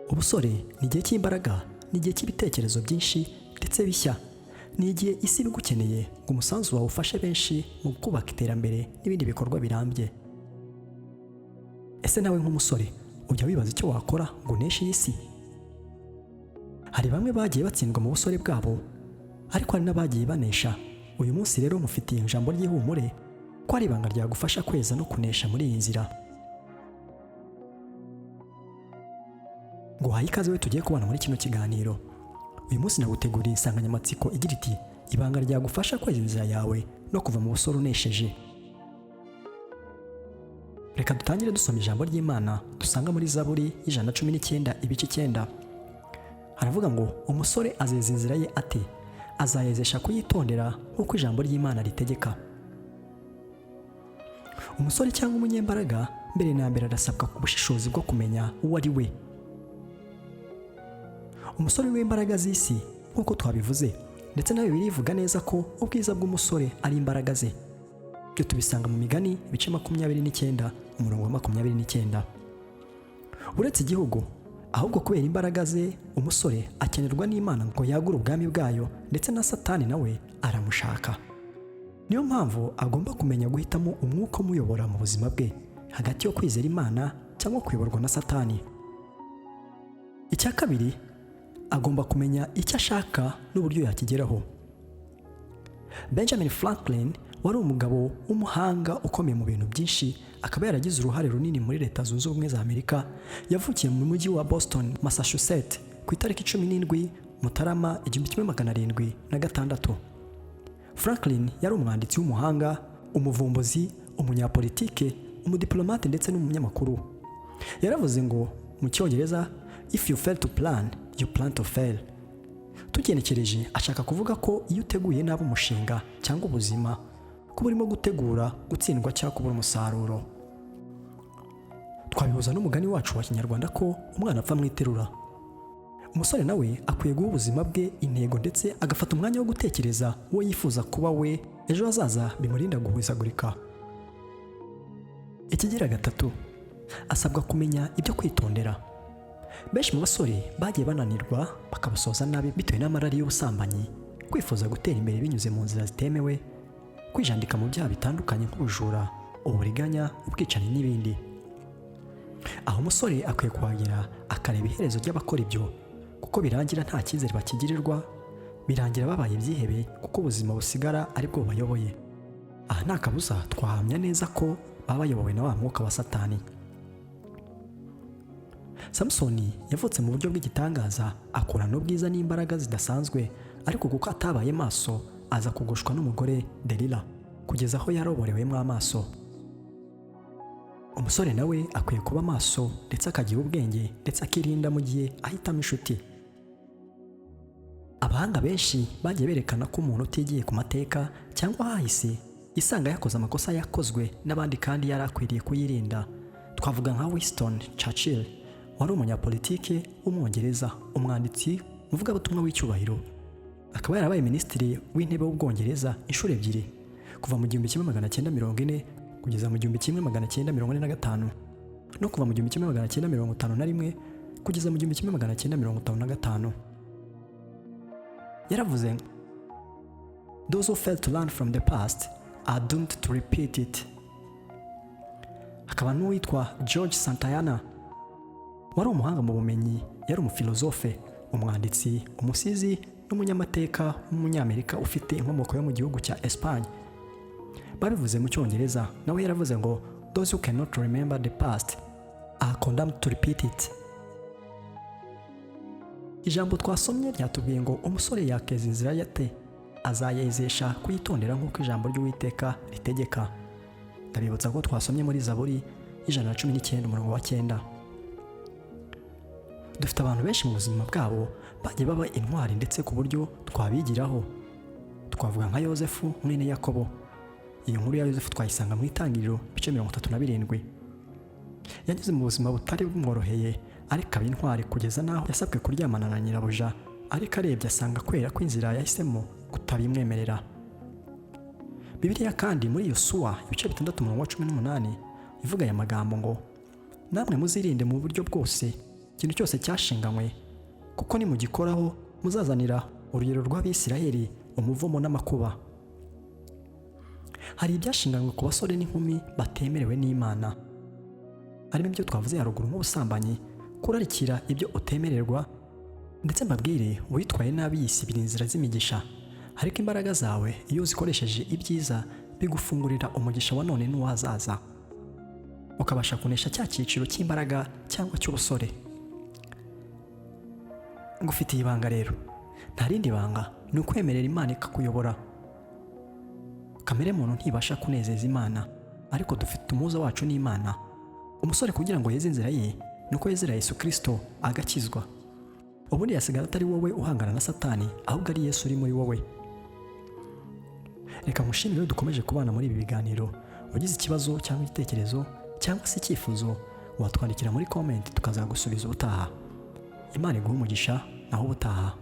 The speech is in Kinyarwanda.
Ubusore ni igihe cy'imbaraga, ni igihe cy'ibitekerezo byinshi ndetse bishya. Ni igihe isi bigukeneye ngo umusanzu wawe ufashe benshi mu kubaka iterambere n'ibindi bikorwa birambye. Ese nawe nk'umusore ujya wibaza icyo wakora ngo uneshe iyi si? Hari bamwe bagiye batsindwa mu busore bwabo, ariko hari n'abagiye banesha. Uyu munsi rero mufitiye ijambo ry'ihumure ko ari ibanga ryagufasha kweza no kunesha muri iyi nzira. Ngo haye ikaze we tugiye kubana muri kino kiganiro. Uyu munsi naguteguriye insanganyamatsiko igira iti ibanga ryagufasha kweza inzira yawe no kuva mu busore unesheje. Reka dutangire dusoma ijambo ry'Imana dusanga muri Zaburi y'119 ibice 9. Haravuga ngo umusore azeza inzira ye ate? Azayezesha kuyitondera nk'uko ijambo ry'Imana ritegeka. Umusore cyangwa umunyembaraga mbere na mbere arasabwa ku bushishozi bwo kumenya uwo ari we. Umusore w'imbaraga z'isi nk'uko twabivuze, ndetse nawe birivuga neza ko ubwiza bw'umusore ari imbaraga ze. Byo tubisanga mu Migani ibice 29 umurongo wa 29. Uretse igihugu, ahubwo kubera imbaraga ze, umusore akenerwa n'Imana ngo yagure ubwami bwayo, ndetse na Satani nawe aramushaka. Niyo mpamvu agomba kumenya guhitamo umwuka umuyobora mu buzima bwe, hagati yo kwizera Imana cyangwa kuyoborwa na Satani. Icya kabiri, agomba kumenya icyo ashaka n'uburyo yakigeraho. Benjamin Franklin wari umugabo w'umuhanga ukomeye mu bintu byinshi, akaba yaragize uruhare runini muri Leta Zunze Ubumwe za Amerika. Yavukiye mu mujyi wa Boston, Massachusetts ku itariki 17 Mutarama 1706. Franklin yari umwanditsi w'umuhanga, umuvumbuzi, umunyapolitike, umudiplomate ndetse n'umunyamakuru. Yaravuze ngo mu Cyongereza, if you fail to plan, you plan to fail. Tugenekereje ashaka kuvuga ko iyo uteguye nabi umushinga cyangwa ubuzima, kuba urimo gutegura gutsindwa cyangwa kubura umusaruro. Twabihuza n'umugani wacu wa Kinyarwanda ko umwana apfa mu iterura. Umusore nawe akwiye guha ubuzima bwe intego, ndetse agafata umwanya wo gutekereza uwo yifuza kuba we ejo hazaza bimurinda guhuzagurika. Ikigira gatatu, asabwa kumenya ibyo kwitondera. Benshi mu basore bagiye bananirwa bakabasoza nabi bitewe n'amarari y'ubusambanyi, kwifuza gutera imbere binyuze mu nzira zitemewe, kwijandika mu byaha bitandukanye nk'ubujura, uburiganya, ubwicanyi n'ibindi. Aho umusore akwiye kuhagera akareba iherezo ry'abakora ibyo, kuko birangira nta cyizere bakigirirwa, birangira babaye ibyihebe kuko ubuzima busigara ari bwo bayoboye. Aha nta kabuza twahamya neza ko baba bayobowe na wa mwuka wa Satani. Samsoni yavutse mu buryo bw'igitangaza, akurana ubwiza n'imbaraga zidasanzwe, ariko kuko atabaye maso aza kugushwa n'umugore Delila kugeza aho yaroborewemo amaso. Umusore nawe akwiye kuba maso, ndetse akagira ubwenge, ndetse akirinda mu gihe ahitamo inshuti. Abahanga benshi bagiye berekana ko umuntu utigiye ku mateka cyangwa hahise isanga yakoze amakosa yakozwe n'abandi kandi yari akwiriye kuyirinda. Twavuga nka Winston Churchill, wari umunyapolitike w'umwongereza, umwanditsi, umuvugabutumwa w'icyubahiro. Akaba yarabaye minisitiri w'intebe w'Ubwongereza inshuro ebyiri, kuva mu 1940 kugeza mu 1945, no kuva mu 1951 kugeza mu 1955. Yaravuze, those who fail to learn from the past are doomed to repeat it. Hakaba n'uwitwa George Santayana, wari umuhanga mu bumenyi, yari umufilozofe, umwanditsi, umusizi n'umunyamateka w'umunyamerika ufite inkomoko yo mu gihugu cya Espagne. Babivuze mu Cyongereza, nawe yaravuze ngo those who cannot remember the past are condemned to repeat it. Ijambo twasomye ryatubwiye ngo umusore yakeza inzira yate, azayezesha kuyitondera nk'uko ijambo ry'Uwiteka ritegeka. Ndabibutsa ko twasomye muri Zaburi y'119 umurongo wa 9. Dufite abantu benshi mu buzima bwabo bagiye baba intwari, ndetse ku buryo twabigiraho. Twavuga nka Yosefu mwene Yakobo. Iyo nkuru ya Yosefu twayisanga mu Itangiriro ibice 37. Yanyuze mu buzima butari bumworoheye, ariko aba intwari kugeza naho yasabwe kuryamana na nyirabuja, ariko arebye asanga kwera kw'inzira yahisemo kutabimwemerera. Bibiliya kandi muri Yosuwa ibice 6 umurongo wa 18 ivuga aya magambo ngo namwe muzirinde mu buryo bwose ikintu cyose cyashinganywe, kuko nimugikoraho muzazanira urugero rw'Abisirayeli umuvumo n'amakuba. Hari ibyashinganywe ku basore n'inkumi batemerewe n'Imana, harimo ibyo twavuze haruguru nk'ubusambanyi, kurarikira ibyo utemererwa, ndetse mbabwire witwaye nabi yisibira inzira z'imigisha, ariko imbaraga zawe iyo uzikoresheje ibyiza bigufungurira umugisha wa none n'uwazaza, ukabasha kunesha cya cyiciro cy'imbaraga cyangwa cy'ubusore. Ngufitiye ibanga rero, nta rindi banga, ni ukwemerera Imana ikakuyobora. Kamere muntu ntibasha kunezeza Imana, ariko dufite umuhuza wacu n'Imana. Umusore kugira ngo yeze inzira ye ni uko yezera Yesu Kristo agakizwa. Ubundi yasigara atari wowe uhangana na Satani, ahubwo ari Yesu uri muri wowe. Reka mushimire dukomeje kubana muri ibi biganiro. Ugize ikibazo cyangwa igitekerezo cyangwa se icyifuzo, watwandikira muri comment tukazagusubiza ubutaha. Imana iguhe umugisha, naho ubutaha.